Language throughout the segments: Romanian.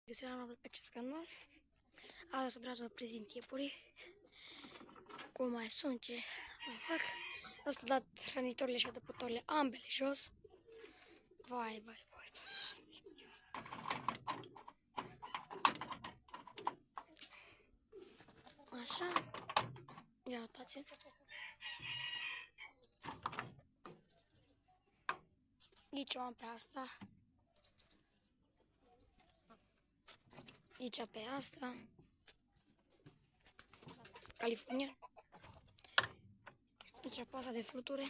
Găsirea noastră pe acest canal. Astăzi vreau să vă prezint iepurii. Cum mai sunt, ce mai fac. Asta a dat hrănitorile și adăpătorile ambele jos. Vai. Așa. Ia uitați-l. Aici o am pe asta. Aici pe asta. Californian. Aici pe asta de fluture.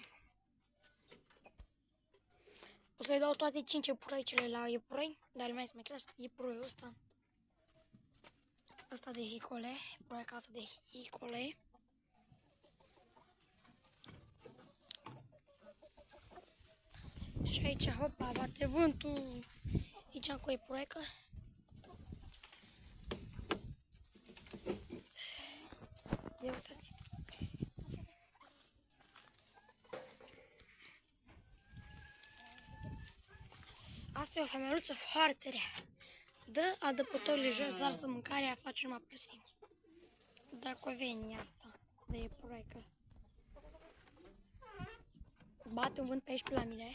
O să le dau toate 5 iepuraicele la iepurăi, dar mai să mai crească iepuroiul ăsta. Asta de hicole, iepuraica asta de hicole. Și aici, hopa, bate vântul. Aici am cu iepuraica. Ia uitați. Asta e o femeluță foarte rea. Dă adăpătorile jos, dar să mâncarea face numai prăsime. Dracovenia asta de iepuraică. Bate un vânt pe aici pe la mine.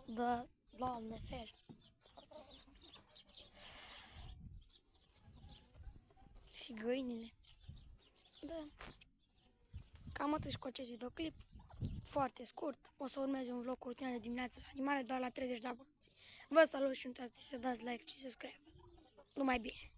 Da, Doamne fer. Și găinile. Da. Cam atât cu acest videoclip. Foarte scurt. O să urmeze un vlog cu rutina de dimineață la animale doar la 30 de abonați. Vă salut și nu uitați să dați like și subscribe. Numai bine!